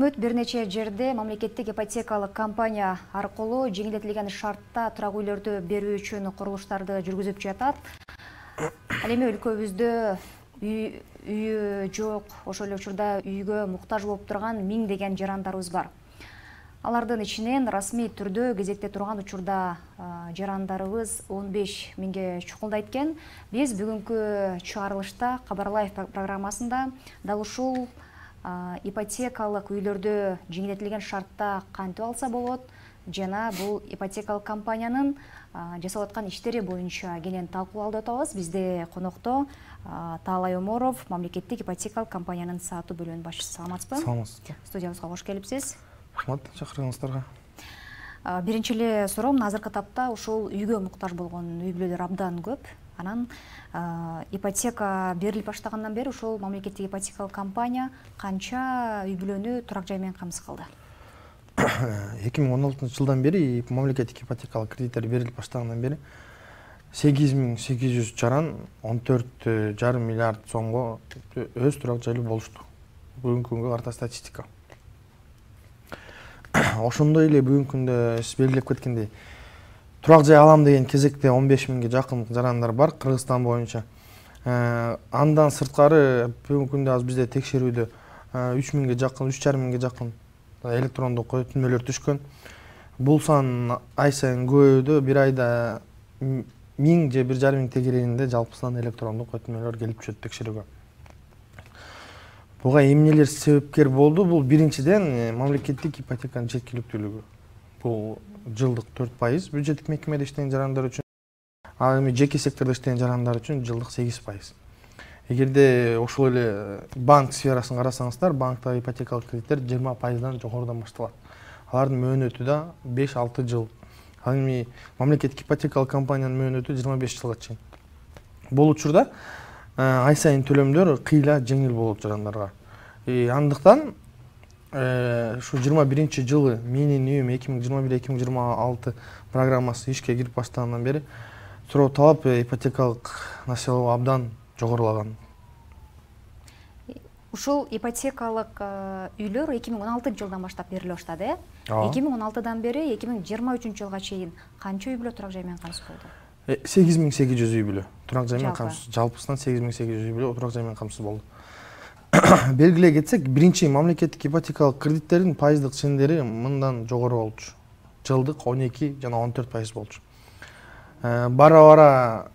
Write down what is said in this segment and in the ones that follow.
Өкмөт бир нече жерде мамлекеттик ипотекалык компания аркылуу жеңилдетилген шартта турак үйлөрдү берүү үчүн курулуштарды жүргүзүп жатат. Ал эми өлкөбүздө үйү жок, ошол эле учурда үйгө муктаж болуп турган 1000 деген жарандарыбыз бар. Алардын ичинен расмий түрдө кезекте турган учурда жарандарыбыз 15 миңге чукулдайт экен. Биз бүгүнкү чыгарылышта Кабарлайв программасында дал ушул ипотекалык үйлөрдү жеңилдетилген шартта кантип алса болот жана бул ипотекалык компаниянын жасап аткан иштери боюнча кенен талкуулоодо атабыз. Бизде конокто Таалай Оморов, мамлекеттик ипотекалык компаниянын сааттуу бөлүмүнүн башчысы. Саламатсызбы? Саламатсызбы. Студиябызга кош келипсиз. Рахмат чакырганыңыздарга. Биринчи эле суроом, азыркы тапта ушул үйгө муктаж болгон үй бүлөлөр абдан көп. Анан ипотека берилип баштагандан бери ушул мамлекеттик ипотекалык компания канча үй бүлөнү турак жай менен камсыз кылды? 2016-жылдан бери мамлекеттик ипотекалык кредиттер берилип баштагандан бери 8800 жаран 14,5 миллиард сомго өз турак жайлуу болушту. Бүгүнкү күнгө карта статистика. Ошондой эле бүгүнкү күндө сиз белгилеп кеткендей, турак жай алам деген кезекте 15 миңге жакын жарандар бар Кыргызстан боюнча. Андан сырткары бүгүнкү күндө азыр бизде текшерүүдө 3 миңге жакын, 3,5 миңге жакын электрондук өтүнмөлөр түшкөн. Бул сан ай сайын көбөйүүдө, бир айда 1000 же 1,5 миң тегерегинде жалпысынан электрондук өтүнмөлөр келип түшөт текшерүүгө. Буга эмнелер себепкер болду? Бул биринчиден мамлекеттик ипотеканын жеткиликтүүлүгү. Бул жылдык 4% бюджеттик мекемеде иштеген жарандар үчүн, ал эми жеке сектордо иштеген жарандар үчүн жылдык 8%. Эгерде ошол эле банк сферасын карасаңыздар, банктагы ипотекалык кредиттер 20%дан жогорудон башталат. Алардын мөөнөтү да 5-6 жыл. Ал эми мамлекеттик ипотекалык компаниянын мөөнөтү 25 жылга чейин. Бул учурда ай сайын төлөмдөр кыйла жеңил болот жарандарга. Андыктан ушу 21-жылы менин үйүм 2021-2026 программасы ишке кирип баштагандан бери суроо талап ипотекалык населоо абдан жогорулаган. Ушул ипотекалык үйлөр 2016-жылдан баштап бериле баштады, 2016-дан бери 2023-жылга чейин канча үй бүлө турак жай менен камсыз болду? 8800 үй бүлө турак жай менен камсыз. Жалпысынан 8800 үй бүлө турак жай менен камсыз болду. Белгилей кетсек, биринчи мамлекеттик ипотекалык кредиттердин пайыздык чендери мындан жогору болчу. Жылдык 12 жана 14% болчу. Бара-бара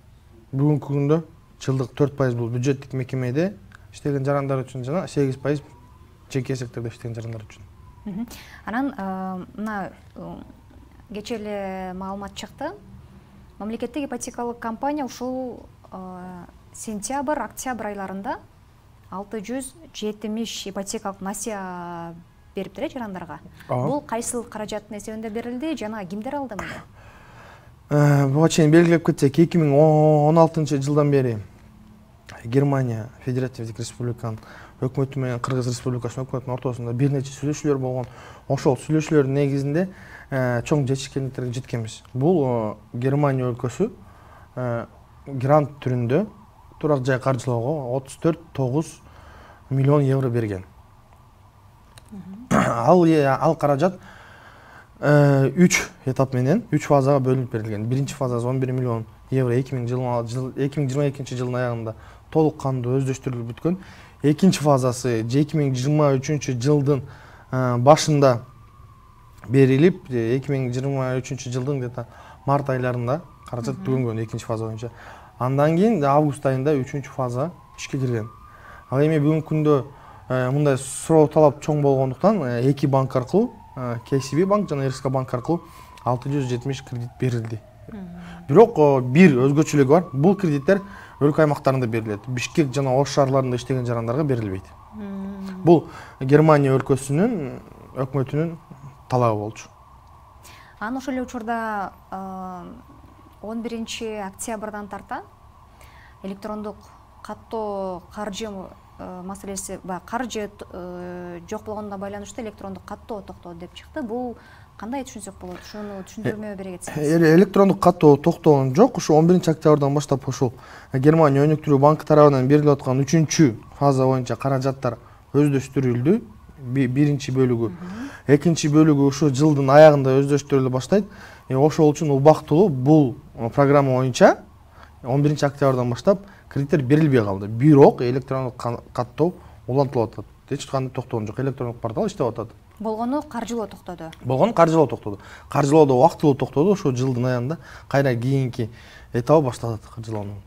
бүгүнкү күндө жылдык 4% бул бюджеттик мекемеде иштеген жарандар үчүн жана 8% жеке сектордо иштеген жарандар үчүн. Анан мына кече эле маалымат чыкты. Мамлекеттик ипотекалык компания ушул сентябрь, октябрь айларында 670 ипотекалык насыя бериптир жарандарга. Бул кайсыл каражаттын эсебинде берилди жана кимдер алды муну? Буга чейин белгилеп кетсек, 2016-жылдан бери Германия Федеративдик Республиканын өкмөтү менен Кыргыз Республикасынын өкмөтүнүн ортосунда бир нече сүйлөшүүлөр болгон. Ошол сүйлөшүүлөрдүн негизинде чоң жетишкендиктерге жеткенбиз. Бул Германия өлкөсү грант түрүндө турак жай каржылоого 34,9 миллион евро берген. Ал каражат 3 этап менен 3 фазага бөлүнүп берилген. Биринчи фазасы 11 миллион евро 2022 жылдын аягында толук кандуу өздөштүрүлүп бүткөн. Экинчи фазасы 2023 жылдын башында берилип, 2023 жылдын где-то март айларында каражат түгөнгөн экинчи фаза боюнча. Андан кийин август айында 3-чү фаза ишке кирген. Ал эми бүгүнкү күндө мындай суроо талап чоң болгондуктан эки банк аркылуу, KCB банк жана РСК банк аркылуу 670 кредит берилди. Бирок бир өзгөчөлүгү бар. Бул кредиттер өлкө аймактарында берилет. Бишкек жана Ош шаарларында иштеген жарандарга берилбейт. Бул Германия өлкөсүнүн өкмөтүнүн талабы болчу. Анан ошол эле учурда 11-октябрдан тарта электрондук каттоо каржы маселеси, каржы жок болгонуна байланыштуу электрондук каттоо токтоду деп чыкты. Бул кандай түшүнсөк болот? Ушуну түшүндүрмө бере кетсеңиз. Электрондук каттоо токтогон жок. Ушу 11-октябрдан баштап ушул Германия өнүктүрүү банкы тарабынан берилип аткан 3-чү фаза боюнча каражаттар өздөштүрүлдү. биринчи бөлүгү. Экинчи бөлүгү ушу жылдын аягында өздөштүрүлө баштайт. Ошол үчүн убактылуу бул программа боюнча 11 октябрдан баштап кредиттер берилбей калды. Бирок электрондук каттоо улантылып атат. Эч кандай токтогон жок. Электрондук портал иштеп атат. Болгону каржылоо токтоду. Болгону каржылоо токтоду. Каржылоо да убактылуу токтоду. Ошо жылдын аягында кайра кийинки этабы башталат каржылоонун.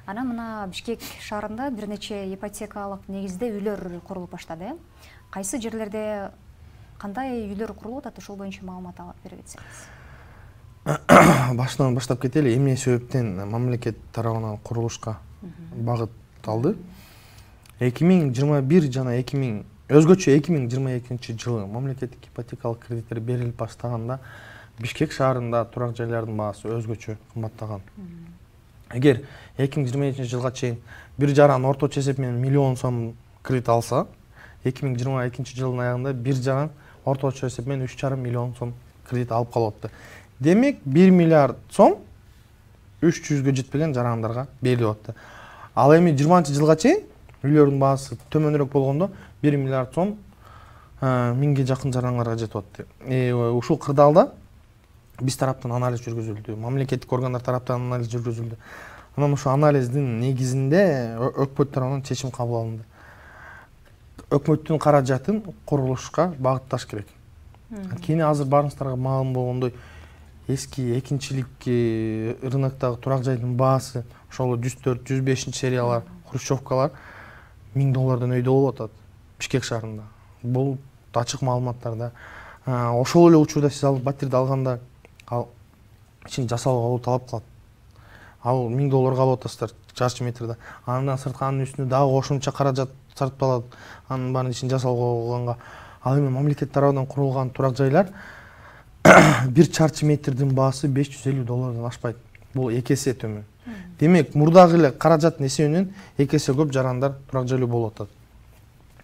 Анан мына Бишкек шаарында бир нече ипотекалык негизде үйлөр курулуп баштады. Кайсы жерлерде кандай үйлөр курулуп атат, ошол боюнча маалымат алып бере кетсеңиз. Башынан баштап кетели. Эмне себептен мамлекет тарабынан курулушка багыт алды? 2021 жана өзгөчө 2022 жылы мамлекеттик ипотекалык кредиттер берилип баштаганда Бишкек шаарында турак жайлардын баасы өзгөчө кымбаттаган. Эгер 2022 жылга чейин бир жаран орточо эсеп менен миллион сом кредит алса, 2022 жылдын аягында бир жаран орточо эсеп менен 3,5 миллион сом кредит алып калып атты. Демек 1 миллиард сом 300гө жетпеген жарандарга берилип атты. Ал эми 20 жылга чейин үйлөрдүн баасы төмөнүрөөк болгондо 1 миллиард сом 1000ге жакын жарандарга жетип атты. Ушул кырдаалда биз тараптан анализ жүргүзүлдү, мамлекеттик органдар тараптан анализ жүргүзүлдү. Анан ошо анализдин негизинде өкмөт тарабынан чечим кабыл алынды. Өкмөттүн каражатын курулушка багытташ керек. Кийин азыр баарыңыздарга маалым болгондой эски экинчилик рыноктогу турак жайдын баасы ошол 104-105 сериялар, хрущевкалар $1000 өйдө болуп атат Бишкек шаарында. Бул ачык маалыматтарда. Ошол эле учурда сиз алып батирди алганда ичин жасалган талап кылат. Ал $1000 алып атасыздар чарчы метрде. Андан сырткы анын үстүнө дагы кошумча каражат сарпталат. Анын баарын ичин жасалганга. Ал эми мамлекет тарабынан курулган турак жайлар бир чарчы метрдин баасы $550 ашпайт. Бул 2 эсе төмөн. Демек, мурдагы эле каражаттын эсебинен 2 эсе көп жарандар турак жайлуу болуп атат.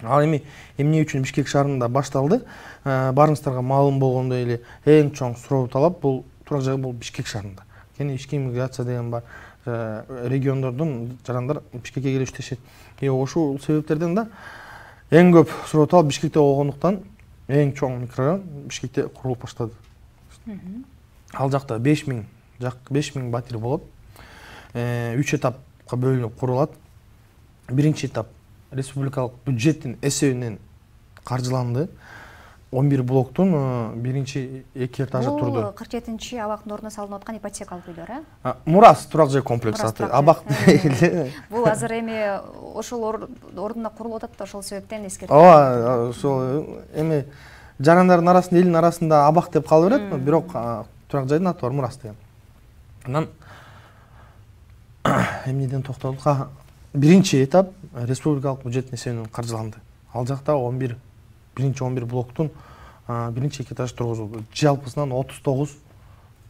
Ал эми эмне үчүн Бишкек шаарында башталды? Баарыңыздарга маалым болгондой эле эң чоң суроо талап бул турак жай бул Бишкек шаарында. Кene ички миграция деген бар. Региондордун жарандар Бишкекке келип иштешет. Ошол себептерден да эң көп суроо талап Бишкекте болгондуктан эң чоң микрорайон Бишкекте курулуп баштады. Ал жакта 5000 батир болот. 3 этапка бөлүнүп курулат. Биринчи этап республикалык бюджеттин эсебинен каржыланды. 11 блоктун биринчи 2 этажы турду. Бул 47-чи абактын ордуна салынып аткан ипотекалык үйлөр, Мурас турак жай комплекси. Абак эле. Бул азыр эми ошол ордуна курулуп атат да, ошол себептен эскертип. Ооба, ошол эми жарандардын арасында, элдин арасында абак деп кала берет, бирок турак жайдын аты бар Мурас деген. Анан эмнеден токтолдук? Биринчи этап республикалык бюджеттин эсебинен каржыланды. Ал жакта 11 блоктун биринчи 2 этаж тургузулду. Жалпысынан 39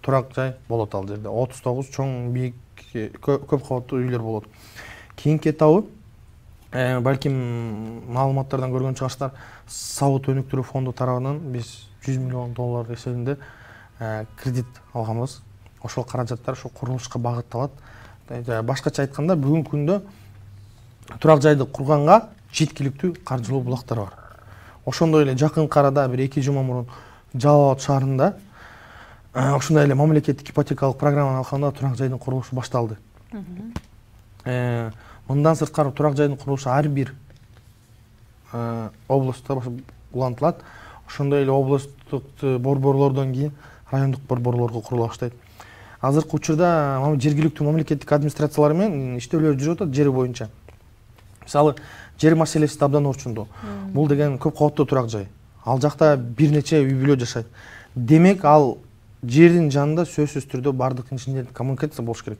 турак жай болот ал жерде. 39 чоң бийик көп кабаттуу үйлөр болот. Кийинки этабы балким маалыматтардан көргөн чыгасыздар, Сабыт өнүктүрүү фонду тарабынан биз $100 миллион эсебинде кредит алганбыз. Ошол каражаттар ошол курулушка багытталат. Башкача айтканда, бүгүнкү күндө турак жайды курганга жеткиликтүү каржылоо булактар бар. Ошондой эле жакын арада бир 2 жума мурун Жалал Абад шаарында ошондой эле мамлекеттик ипотекалык программанын алкагында турак жайдын курулушу башталды. Мындан сырткары турак жайдын курулушу ар бир областта улантылат. Ошондой эле областтык борборлордон кийин райондук борборлорго курула баштайт. Азыркы учурда жергиликтүү мамлекеттик администрациялар менен иштөөлөр жүрүп атат жер боюнча. Мисалы, жер маселеси абдан орчундуу. Бул деген көп кабаттуу турак жай. Ал жакта бир нече үй бүлө жашайт. Демек, ал жердин жанында сөзсүз түрдө бардык инженердик коммуникация болуш керек.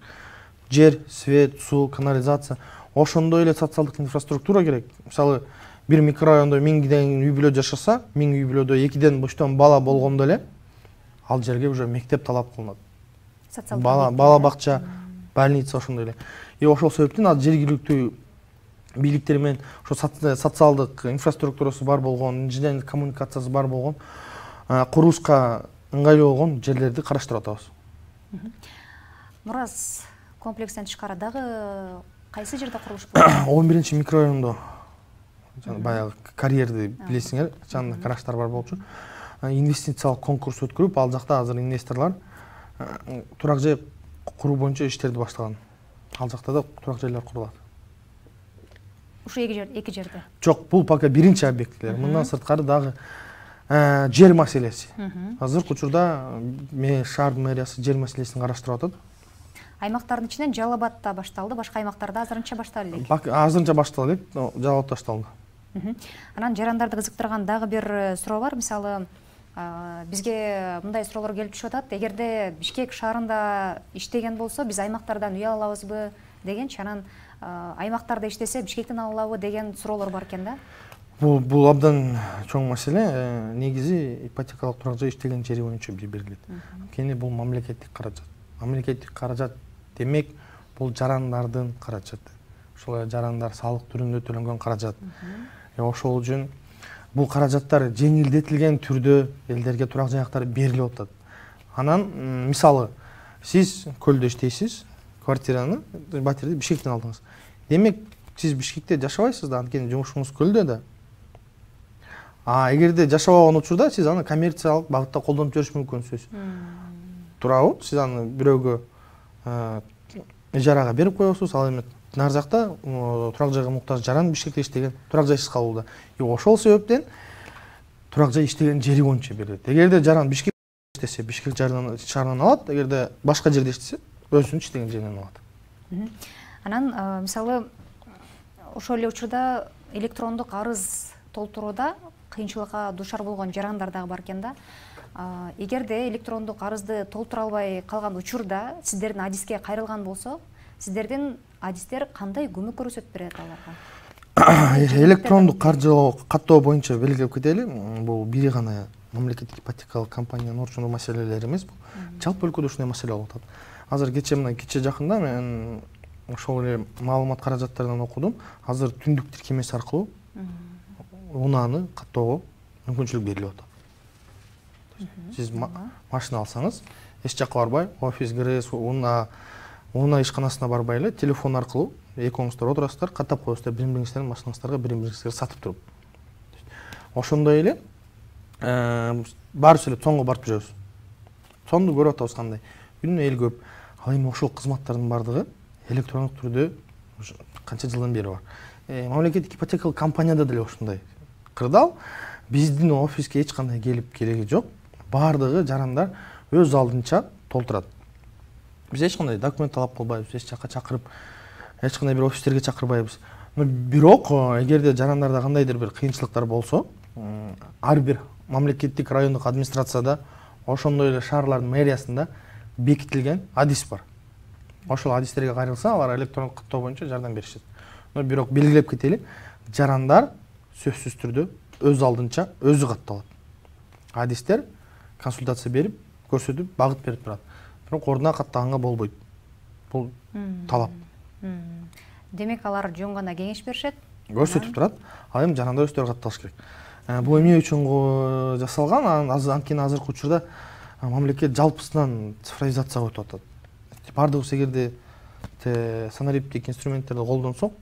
Жер, свет, суу, канализация, ошондой эле социалдык инфраструктура керек. Мисалы, бир микрорайондо 1000 үй бүлө жашаса, 1000 үй бүлөдө 2ден буштан бала болгондо эле ал жерге уже мектеп талап кылынат. Бала бакча, больница ошондой эле. Ошол себептен ал жергиликтүү бийликтер менен ошо социалдык инфраструктурасы бар болгон, инженердик коммуникациясы бар болгон, курулушка ыңгайлуу болгон жерлерди караштырып атабыз. Мурас комплекстен тышкары дагы кайсы жерде курулуш болот? 11-микрорайондо баягы карьерди билесиңер, жанында караштар бар болчу. Инвестициялык конкурс өткөрүп, ал жакта азыр инвесторлар турак жай куруу боюнча иштерди баштаган. Ал жакта да турак жайлар курулат. Ушу эки жерде. Жок, бул пока биринчи объектилер. Мындан сырткары дагы жер маселеси. Азыркы учурда шаардын мэриясы жер маселесин караштырып атат. Аймактардын ичинен Жалал Абадта башталды, башка аймактарда азырынча башталды элек. Азырынча башталды элек, Жалал Абадта башталды. Анан жарандарды кызыктырган дагы бир суроо бар. Мисалы, бизге мындай суроолор келип түшүп атат. Эгерде Бишкек шаарында иштеген болсо, биз аймактардан үй ала алабызбы дегенчи, анан аймактарда иштесе Бишкектен ала алабы деген суроолор бар экен да. Бул абдан чоң маселе. Негизи ипотекалык турак жай иштеген жери боюнча берилет. Кени бул мамлекеттик каражат. Мамлекеттик каражат демек бул жарандардын каражаты. Ошол жарандар салык түрүндө төлөнгөн каражат. Ошол үчүн бул каражаттар жеңилдетилген түрдө элдерге турак жайактар берилип атат. Анан мисалы сиз көлдө иштейсиз, квартираны, батирди Бишкектен алдыңыз. Демек сиз Бишкекте жашабайсыз да, анткени жумушуңуз көлдө да. Эгерде жашабаган учурда сиз аны коммерциялык багытта колдонуп жүрүш мүмкүнсүз. Туурабы? Сиз аны бирөөгө ижарага берип коесуз, ал эми нар жакта турак жайга муктаж жаран Бишкекте иштеген турак жайсыз калууда. Ошол себептен турак жай иштеген жери боюнча берилет. Эгерде жаран Бишкекте иштесе, Бишкек шаарынан алат, эгерде башка жерде иштесе, өзүнүн иштеген жеринен алат. Анан мисалы ошол эле учурда электрондук арыз толтурууда кыйынчылыкка дуушар болгон жарандар дагы бар экен да. Эгерде электрондук арызды толтура албай калган учурда сиздердин адиске кайрылган болсо, сиздердин адистер кандай көмөк көрсөтүп берет аларга? Электрондук каржылоо каттоо боюнча белгилеп кетели. Бул бири гана мамлекеттик ипотекалык компаниянын орчундагы маселелери эмес. Жалпы өлкөдө ушундай маселе болуп атат. Азыр кече жакында мен ошол эле маалымат каражаттарынан окудум. Азыр түндүк тиркемеси аркылуу унааны каттоого мүмкүнчүлүк берилип атат. Сиз машина алсаңыз, эч жакка барбай, офис киресиз, унаа ишканасына барбай эле телефон аркылуу экөөңүздөр отурасыздар, каттап коесуздар бири-бириңиздердин машинаңыздарга бири-бириңизге сатып туруп. Ошондой эле баарыбыз эле цонго барып жүрөбүз. Цонду көрүп атабыз кандай. Үнүнө эл көп. Ал эми ошол кызматтардын бардыгы электрондук түрдө канча жылдан бери бар. Мамлекеттик ипотекалык компанияда деле ушундай кырдаал. Биздин офиске эч кандай келип кереги жок. Бардыгы жарандар өз алдынча толтурат. Биз эч кандай документ талап кылбайбыз, эч жакка чакырып, эч кандай бир офистерге чакырбайбыз. Бирок эгерде жарандарда кандайдыр бир кыйынчылыктар болсо, ар бир мамлекеттик райондук администрацияда, ошондой эле шаарлардын мэриясында бекитилген адис бар. Ошол адистерге кайрылса, алар электрондук каттоо боюнча жардам беришет. Бирок белгилеп кетели, жарандар сөзсүз түрдө өз алдынча өзү катталат. Адистер консультация берип, көрсөтүп, багыт берип турат. Бирок ордуна каттаганга болбойт. Бул талап. Демек алар жөн гана кеңеш беришет, көрсөтүп турат. Ал эми жарандар өздөрү катталыш керек. Бул эмне үчүн жасалган? Анткени азыркы учурда мамлекет жалпысынан цифровизацияга өтүп атат. Бардыгыбыз эгерде санариптик инструменттерди колдонсок,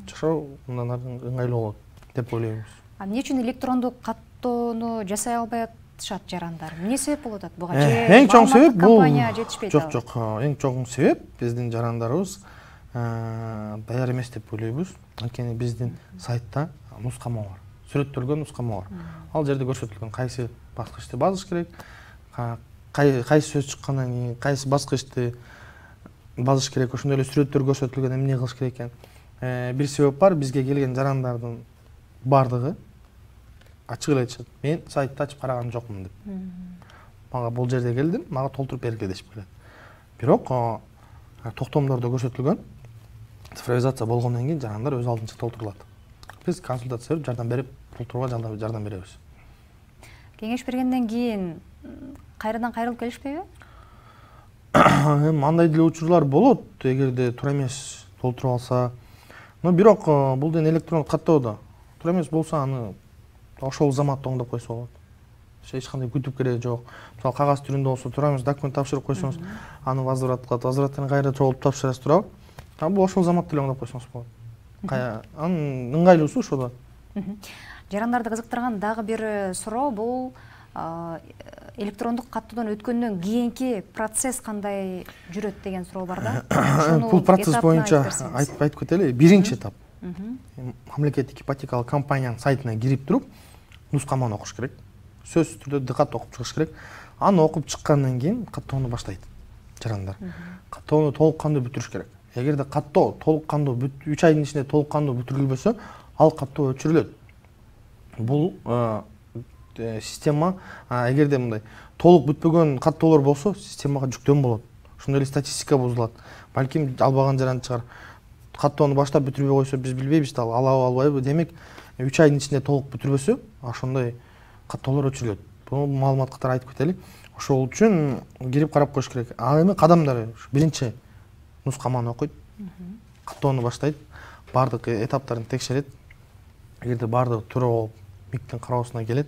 жашоо мындан ары ыңгайлуу болот деп ойлойбуз. Эмне үчүн электрондук каттоону жасай албай атышат жарандар? Эмне себеп болуп атат буга? Эң чоң себеп бул компания жетишпейт. Жок, эң чоң себеп биздин жарандарыбыз даяр эмес деп ойлойбуз. Анткени биздин сайтта нускама бар. Сүрөттөлгөн нускама бар. Ал жерде көрсөтүлгөн кайсы баскычты басыш керек, кайсы сөз чыккандан кийин кайсы баскычты басыш керек, ошондой эле сүрөттөр көрсөтүлгөн эмне кылыш керек экен. Бир себеп бар, бизге келген жарандардын бардыгы ачык эле айтышат. Мен сайтты ачып караган жокмун деп. Мага бул жерде келдим, мага толтуруп бергиле дешип келет. Бирок токтомдордо көрсөтүлгөн цифровизация болгондон кийин жарандар өз алдынча толтурулат. Биз консультация берип, жардам берип, толтурууга жардам беребиз. Кеңеш бергенден кийин кайрадан кайрылып келишпейби? Андай деле учурлар болот, эгерде туура эмес толтуруп алса. Бирок бул ден электрондук каттоодо туура эмес болсо аны ошол заматта оңдоп койсо болот. Эч кандай күтүп кереги жок. Мисалы кагаз түрүндө болсо туура эмес документ тапшырып койсоңуз, аны возврат кылат, возвраттан кайра чогултуп тапшырасыз туурабы? Бул ошол заматта эле оңдоп койсоңуз болот. Анын ыңгайлуусу ошол да. Жарандарды кызыктырган дагы бир суроо бул электрондук каттоодон өткөндөн кийинки процесс кандай жүрөт деген суроо бар да. Бул процесс боюнча айтып кетели. Биринчи этап мамлекеттик ипотекалык компаниянын сайтына кирип туруп нускаманы окуш керек. Сөзсүз түрдө дыкат окуп чыгыш керек. Аны окуп чыккандан кийин каттоону баштайт жарандар. Каттоону толук кандуу бүтүрүш керек. Эгерде каттоо толук кандуу 3 айдын ичинде толук кандуу бүтүрүлбөсө, ал каттоо өчүрүлөт. Бул система эгерде мындай толук бүтпөгөн каттоолор болсо, системага жүктөн болот. Ошондой эле статистика бузулат. Балким албаган жаран чыгар. Каттоону баштап бүтүрбөй койсо, биз билбейбиз да, алабы албайбы. Демек, 3 айдын ичинде толук бүтүрбөсө, ошондой каттоолор өчүрүлөт. Бул маалымат катары айтып кетели. Ошол үчүн кирип карап коюш керек. Ал эми кадамдары биринчи нускаманы окуйт, каттоону баштайт, бардык этаптарын текшерет. Эгерде бардыгы туура болуп, МИКтин кароосуна келет,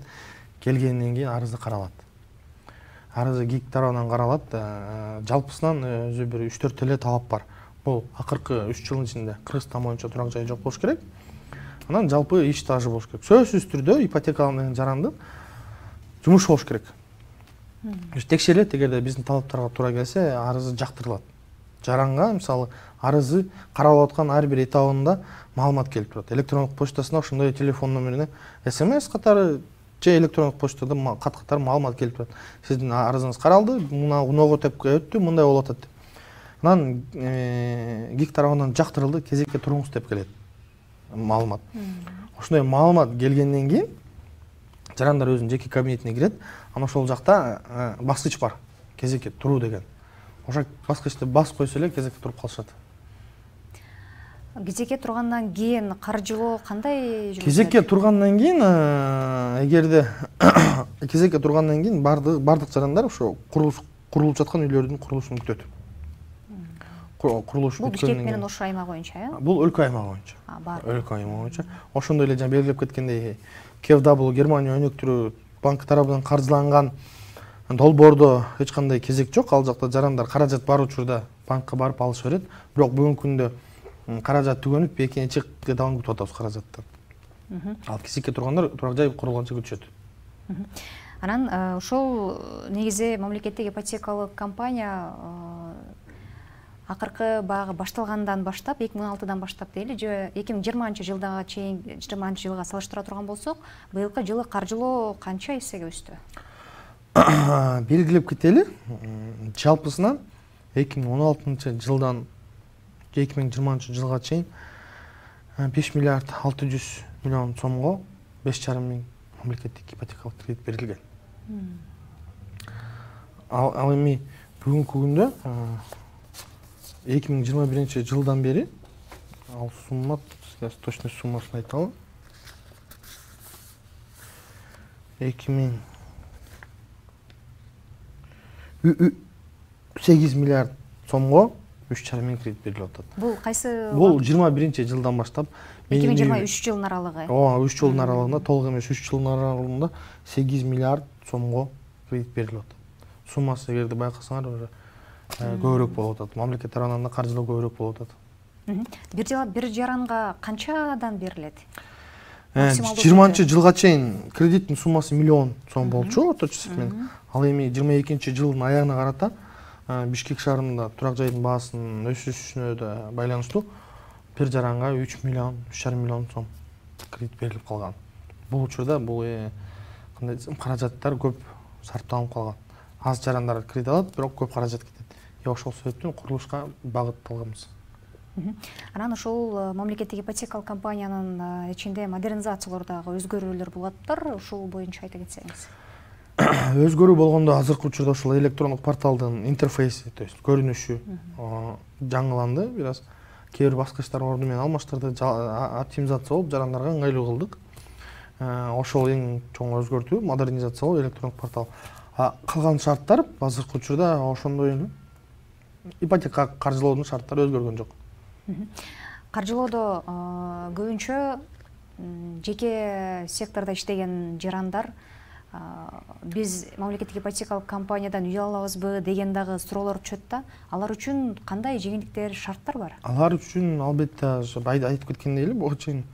келгенден кийин арызы каралат. Арызы ГИК тарабынан каралат. Жалпысынан өзү бир 3-4 эле талап бар. Бул акыркы 3 жылдын ичинде Кыргызстан боюнча турак жай жок болуш керек. Анан жалпы иш стажы болуш керек. Сөзсүз түрдө ипотекалык жарандын жумуш болуш керек. Текшерилет, эгерде биздин талаптарга туура келсе, арызы жактырылат. Жаранга мисалы арызы каралып аткан ар бир этабында маалымат келип турат. Электрондук почтасына ошондой телефон номерине СМС катары же электрондук почтада кат катары маалымат келип турат. Сиздин арызыңыз каралды, мына ноготепке өттү, мындай болуп атат деп. Анан ГИК тарабынан жактырылды, кезекке туруңуз деп келет маалымат. Ошондой маалымат келгенден кийин жарандар өзүнүн жеке кабинетине кирет. Ана ошол жакта баскыч бар, кезекке туруу деген. Ошо баскычты басып койсо эле кезекке туруп калышат. Кезекке тургандан кийин каржылоо кандай жүрөт? Кезекке тургандан кийин, эгерде кезекке тургандан кийин бардык жарандар ошо курулуп жаткан үйлөрдүн курулушун күтөт. Курулуш бүткөндөн кийин. Бул Бишкек менен Ош аймагы боюнча, э? Бул өлкө аймагы боюнча. Өлкө аймагы боюнча. Ошондой эле жана белгилеп кеткендей, KfW Германия өнөктүрүү банк тарабынан каржыланган долбоордо эч кандай кезек жок. Ал жакта жарандар каражат бар учурда банкка барып алыш берет. Бирок бүгүнкү күндө каражат түгөнүп, экинчи кытабын күтүп атабыз каражаттан. Ал кезекке тургандар турак жай курулганча күтүшөт. Анан ошол негизи мамлекеттик ипотекалык компания акыркы баягы башталгандан баштап, 2016-дан баштап дейли, же 2020-жылга чейин, 2020-жылга салыштыра турган болсок, быйылкы жылы каржылоо канча эсеге өстү? Белгилеп кетели, жалпысынан 2016-жылдан 2020-жылга чейин 5 миллиард 600 миллион сомго 5,5 миң мамлекеттик ипотекалык кредит берилген. Ал эми бүгүнкү күндө 2021-жылдан бери ал сумма, точно суммасын айталым. 8 миллиард сомго 3,5 миң кредит берилип атат. Бул кайсы? Бул 21-жылдан баштап 2023 жылдын аралыгы. 3 жылдын аралыгында, толук эмес 3 жылдын аралыгында 8 миллиард сомго кредит берилип атат. Суммасы эгерде байкасаңар көбүрөөк болуп атат. Мамлекет тарабынан да каржылоо көбүрөөк болуп атат. Бир жаранга канчадан берилет? 20-жылга чейин кредиттин суммасы миллион сом болчу орточо эсепмен. Ал эми 22-жылдын аягына карата Бишкек шаарында турак жайдын баасынын өсүшүнө да байланыштуу бир жаранга 3 миллион, 3,5 миллион сом кредит берилип калган. Бул учурда бул кандай десем, каражаттар көп сарпталып калган. Аз жарандар кредит алат, бирок көп каражат кетет. Ошол себептен курулушка багытталганбыз. Анан ошол мамлекеттик ипотекалык компаниянын ичинде модернизациялар дагы өзгөрүүлөр болуп атыптыр. Ушул боюнча айта кетсеңиз. Өзгөрүү болгондо азыркы учурда ошол электрондук порталдын интерфейси, то есть көрүнүшү жаңыланды. Бир аз кээ бир баскычтар орду менен алмаштырды, оптимизация болуп, жарандарга ыңгайлуу кылдык. Ошол эң чоң өзгөртүү, модернизациялоо электрондук портал. Калган шарттар азыркы учурда ошондой эле. Ипотека каржылоодун шарттары өзгөргөн жок. Каржылоодо көбүнчө жеке сектордо иштеген жарандар биз мамлекеттик ипотекалык компаниядан үй алабызбы деген дагы суроолор түшөт да. Алар үчүн кандай жеңилдиктер, шарттар бар? Алар үчүн албетте айтып кеткендей эле, буга чейин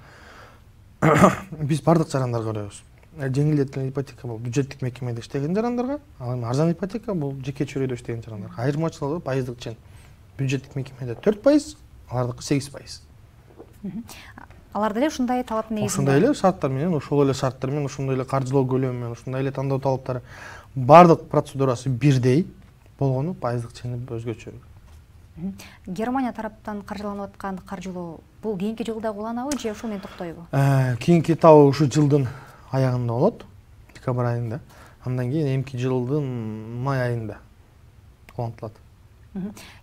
Биз бардык жарандарга карайбыз. Жеңилдетилген ипотека бул бюджеттик мекемеде иштеген жарандарга, ал эми арзан ипотека бул жеке чөйрөдө иштеген жарандарга. Айырмачылыгы пайыздык чен. Бюджеттик мекемеде 4%, алардыкы 8%. Алар деле ушундай талап негизинде. Ушундай эле шарттар менен, ошол эле шарттар менен, ошондой эле каржылоо көлөмү менен, ошондой эле тандоо талаптары бардык процедурасы бирдей болгону пайыздык чени өзгөчө. Германия тараптан каржыланып аткан каржылоо бул кийинки жылда уланабы же ушул менен токтойбу? Кийинки этабы ушу жылдын аягында болот, декабрь айында. Андан кийин эмки жылдын май айында улантылат.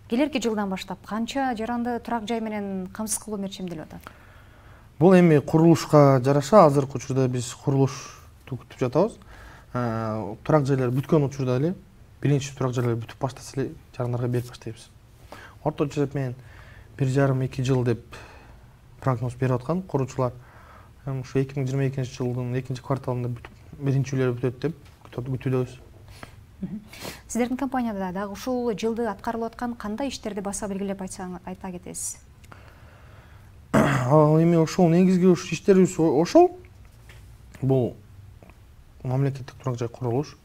Келерки жылдан баштап канча жаранды турак жай менен камсыз кылуу мерчемделип атат? Бул эми курулушка жараша азыркы учурда биз курулушту күтүп жатабыз. Турак жайлар бүткөн учурда эле биринчи турак жайлар бүтүп баштаса эле жарандарга берип баштайбыз. Орточо эсеп 1,5-2 жыл деп прогноз берип аткан куручулар. Ушу 2022 жылдын экинчи кварталында биринчилери бүтөт деп күтүүбүз. Сиздердин компанияда дагы ушул жылды аткарылып аткан кандай иштерди баса белгилеп айта кетесиз? Эми ошол негизги иштерибиз ошол. Бул мамлекеттик турак жай курулуш.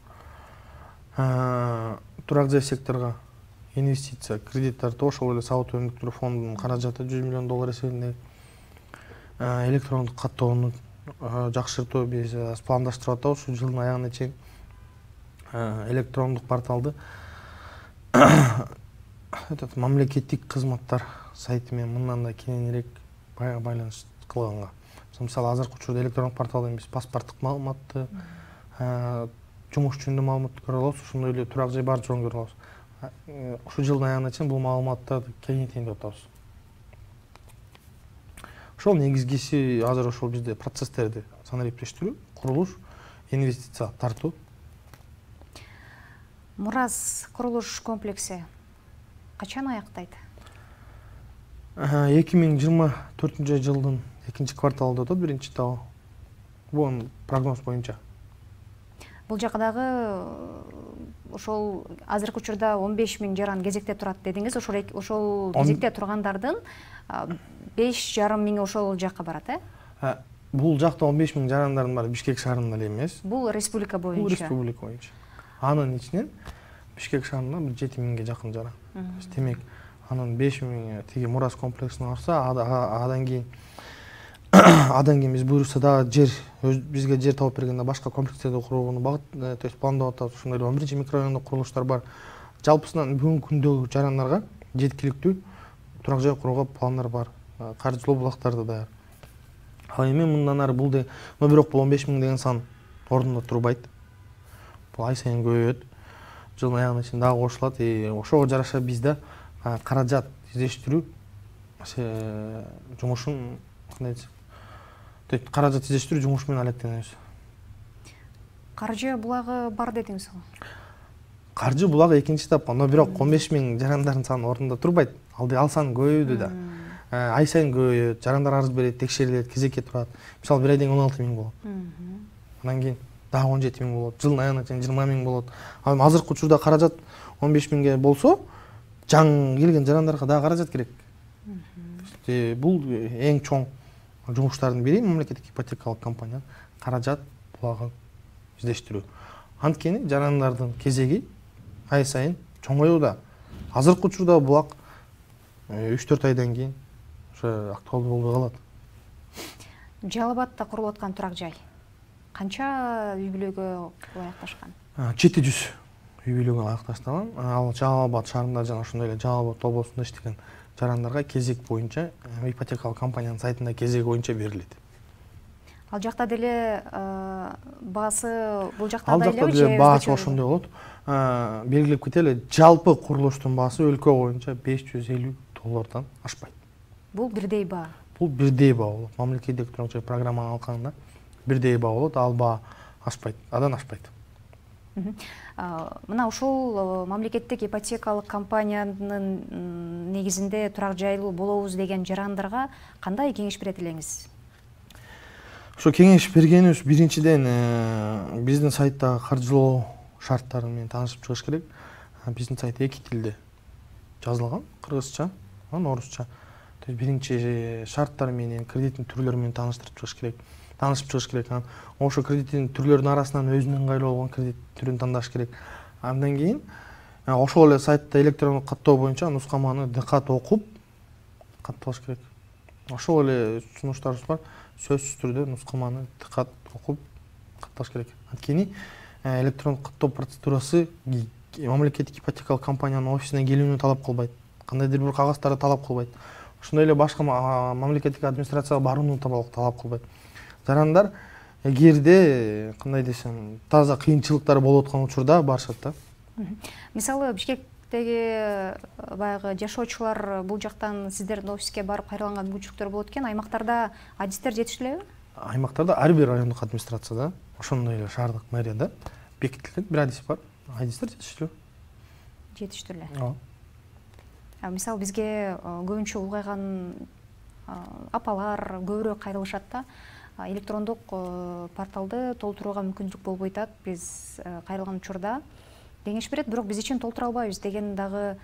Турак жай секторуга инвестиция, кредит тартуу, ошол эле сабат өнүктүрүү фондунун каражаты $100 миллион эсебинде. Электрондук каттоону жакшыртуу биз пландаштырып атабыз. Ушу жылдын аягына чейин электрондук порталды мамлекеттик кызматтар сайты менен мындан да кененирээк байланыш кылганга. Мисалы азыркы учурда электрондук порталдан биз паспорттук маалыматты, жумуш жөнүндө маалыматты көрө алабыз, ошондой эле турак жай бар жоогун көрө алабыз. Ушу жылдын аягына чейин бул маалыматтарды кеңейтейин деп атабыз. Ошол негизгиси азыр ошол бизде процесстерди санариптештирүү, курулуш, инвестиция тартуу. Мураз курулуш комплекси качан аяктайт? 2024 жылдын экинчи кварталында өтөт биринчи этабы. Бул прогноз боюнча. Бул жакка дагы ошол азыркы учурда 15 000 жаран кезекте турат дедиңиз. Ошол кезекте тургандардын 5,5 миңи ошол жакка барат, э? Бул жакта 15 000 жарандардын баары Бишкек шаарында эле эмес. Бул республика боюнча. Бул республика боюнча. Анын ичинен Бишкек шаарында 7 миңге жакын жаран. Демек, анын 5 000 тиги Мураз комплексине барса, адан кийин биз буйрукса дагы жер бизге жер тауып бергенде башка комплекстерди курууну багыт, то есть пландап атабыз. Ошондой 11 микрорайондо курулуштар бар. Жалпысынан бүгүнкү күндөгү жарандарга жеткиликтүү турак жай курууга пландар бар. Каржылоо булактарды даяр. Ал эми мындан ары бул но бирок бул 15 000 деген сан ордунда турбайт. Бул ай сайын көбөйөт. Жылдын аягына чейин дагы кошулат. Ошого жараша бизде каражат издештирүү жумушун кандай десек, каражат издештирүү жумушу менен алектенебиз. Каржы булагы бар дедиңиз го? Каржы булагы экинчи этапка, но бирок 15 000 жарандардын саны ордунда турбайт. Ал сан көбөйдү да. Ай сайын көбөйөт, жарандар арыз берет, текшерилет, кезекке турат. Мисалы бир айдан 16 000 болот. Андан кийин дагы 17 000 болот. Жылдын аягына чейин 20 000 болот. Ал азыркы учурда каражат 15 000ге болсо, жаңы келген жарандарга дагы каражат керек. Бул эң чоң жумуштардын бири мамлекеттик ипотекалык компания каражат булагын издештирүү. Анткени жарандардын кезеги ай сайын чоңоюуда. Азыркы учурда булак 3-4 айдан кийин ошо актуалдуу болбой калат. Жалал Абадта курулуп аткан турак жай канча үй бүлөгө ылайыкташкан? 700 үй бүлөгө ылайыкташтырган. Ал Жалал Абад шаарында жана ошондой эле Жалал Абад облусунда иштеген жарандарга кезек боюнча ипотекалык компаниянын сайтында кезек боюнча берилет. Ал жакта деле баасы бул жакта Ал жакта деле баасы ошондой болот. Белгилеп кетели, жалпы курулуштун баасы өлкө боюнча $550 ашпайт. Бул бирдей баа. Бул бирдей баа болот. Мамлекеттик турак жай программаны алганда бирдей баа болот, ал баа ашпайт, адан ашпайт. Мына ушул мамлекеттик ипотекалык компаниянын негизинде турак жайлуу болобуз деген жарандарга кандай кеңеш берет элеңиз? Ошо кеңеш бергенибиз биринчиден биздин сайттагы каржылоо шарттары менен таанышып чыгыш керек. Биздин сайт 2 тилде жазылган, кыргызча, орусча. То есть биринчи шарттар менен, кредиттин түрлөрү менен тааныштырып чыгыш керек. таанышып чыгыш керек. Ошо кредиттин түрлөрүнүн арасынан өзүнө ыңгайлуу болгон кредит түрүн тандаш керек. Андан кийин ошол эле сайтта электрондук каттоо боюнча нускаманы дыкат окуп катталыш керек. Ошол эле сунуштарыбыз бар. Сөзсүз түрдө нускаманы дыкат окуп катталыш керек. Анткени электрондук каттоо процедурасы мамлекеттик ипотекалык компаниянын офисине келүүнү талап кылбайт. Кандайдыр бир кагаздарды талап кылбайт. Ошондой эле башка мамлекеттик администрацияга барууну талап кылбайт. Жарандар эгерде кандай десем таза кыйынчылыктар болуп аткан учурда барышат да. Мисалы Бишкектеги баягы жашоочулар бул жактан сиздердин офиске барып кайрылган мүмкүнчүлүктөр болот экен. Аймактарда адистер жетиштелеби? Аймактарда ар бир райондук администрацияда, ошондой эле шаардык мэрияда бекитилген бир адис бар. Адистер жетиштүү. Жетиштүү эле. Мисалы бизге көбүнчө улгайган апалар көбүрөөк кайрылышат да. Электрондук порталды толтурууга мүмкүнчүлүк болбой атат. Биз кайрылган учурда кеңеш берет, бирок биз үчүн толтура албайбыз деген дагы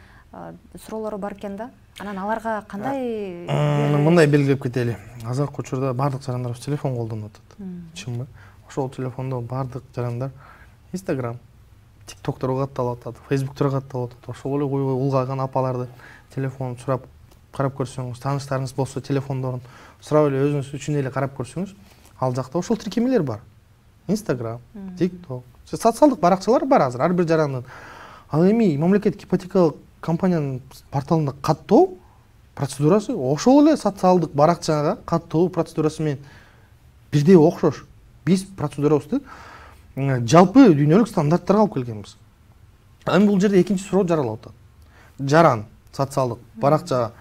суроолор бар экен да. Анан аларга кандай мындай белгилеп кетели. Азыркы учурда бардык жарандарыбыз телефон колдонуп атат. Чынбы? Ошол телефондо бардык жарандар Instagram, TikTok'торго катталып атат, Facebook'торго катталып атат. Ошол эле улгайган апаларды телефонун сурап карап көрсөңүз, тааныштарыңыз болсо телефондорун сурап эле өзүңүз үчүн эле карап көрсөңүз, ал жакта ошол тиркемелер бар. Instagram, TikTok, социалдык баракчалар бар азыр ар бир жарандын. Ал эми мамлекеттик ипотекалык компаниянын порталында каттоо процедурасы ошол эле социалдык баракчага каттоо процедурасы менен бирдей окшош. Биз процедурабызды жалпы дүйнөлүк стандарттарга алып келгенбиз. Эми бул жерде экинчи суроо жаралып атат. Жаран социалдык баракчага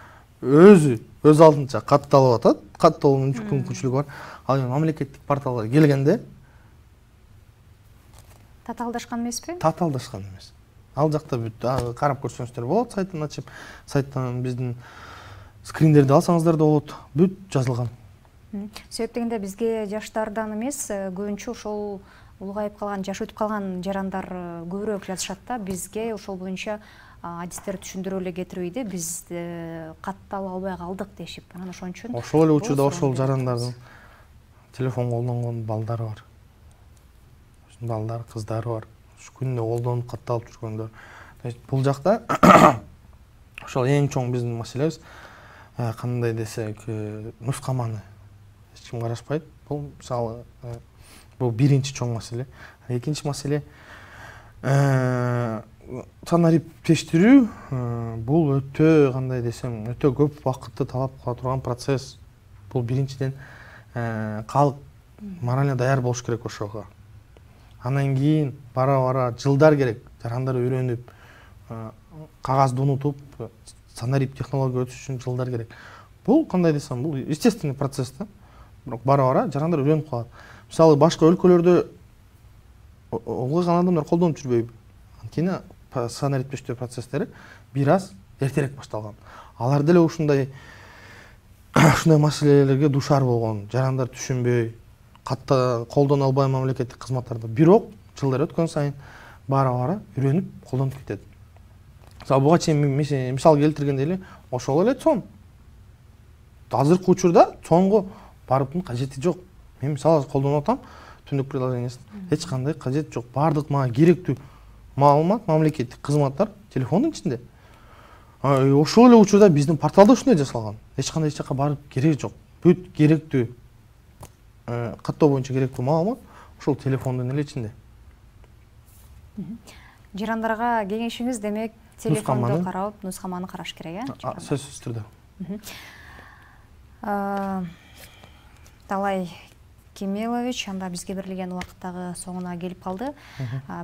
өз алдынча катталып атат. Каттоонун мүмкүнчүлүгү бар. Ал эми мамлекеттик порталга келгенде татаалдашкан эмеспи? Татаалдашкан эмес. Ал жакта бүт карап көрсөңүздөр болот, сайтын ачып, сайттан биздин скриндерди алсаңыздар да болот. Бүт жазылган. Себеп дегенде бизге жаштардан эмес, көбүнчө ошол улгайып калган, жашы өтүп калган жарандар көбүрөөк жазышат да. Бизге ошол боюнча адистер түшүндүрүп эле кетирбейди, биз каттала албай калдык дешип. Анан ошон үчүн ошол эле учурда ошол жарандардын телефон колдонгон балдары бар. Балдар, кыздары бар. Күндө колдонуп катталып жүргөндөр. Бул жакта ошол эң чоң биздин маселебиз кандай десек, нускаманы эч ким карашпайт. Бул мисалы бул биринчи чоң маселе. Экинчи маселе санариптештирүү. Бул өтө кандай десем, өтө көп убакытты талап кыла турган процесс. Бул биринчиден калк морально даяр болуш керек ошого. Андан кийин бара-бара жылдар керек. Жарандар үйрөнүп, кагазды унутуп, санарип технология өтүш үчүн жылдар керек. Бул кандай десем, бул естественный процесс да. Бирок бара-бара жарандар үйрөнүп калат. Мисалы башка өлкөлөрдө улгайган адамдар колдонуп жүрбөйбү. Анткени санариптештөө процесстери бир аз эртерээк башталган. Алар деле ушундай маселелерге душар болгон. Жарандар түшүнбөй, катта колдоно албай мамлекеттик кызматтарды. Бирок жылдар өткөн сайын бара-бара үйрөнүп колдонуп кетет. Мисалы буга чейин мисал келтиргенде эле ошол эле цон. Азыркы учурда цонго барыптын кажети жок. Мен мисалы колдонуп атам түндүк приложениясын. Эч кандай кажет жок. Бардык мага керектүү маалымат, мамлекеттик кызматтар телефондун ичинде. Ошол эле учурда биздин порталда ушундай жасалган. Эч кандай эч жака барып кереги жок. Бүт керектүү каттоо боюнча керектүү маалымат ошол телефондун эле ичинде. Жарандарга кеңешиңиз демек телефонду карап, нускаманы караш керек, Сөзсүз түрдө. Талай Кемелович, анда бизге берилген убакыттагы соңуна келип калды.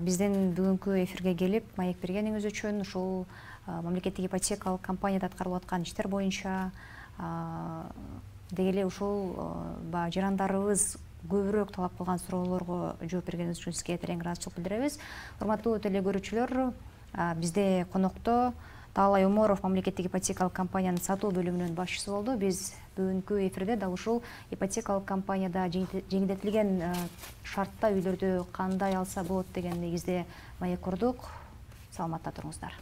Бизден бүгүнкү эфирге келип, маек бергениңиз үчүн, ушул мамлекеттик ипотекалык компанияда аткарылып аткан иштер боюнча дегеле ушул жарандарыбыз көбүрөөк талап кылган суроолорго жооп бергениңиз үчүн сизге терең ыраазычылык билдиребиз. Урматтуу телекөрүүчүлөр, бизде конокто Таалай Оморов мамлекеттик ипотекалык компаниянын сатуу бөлүмүнүн башчысы болду. Биз бүгүнкү эфирде дал ушул ипотекалык компанияда жеңилдетилген шартта үйлөрдү кандай алса болот деген негизде маек курдук. Саламатта туруңуздар.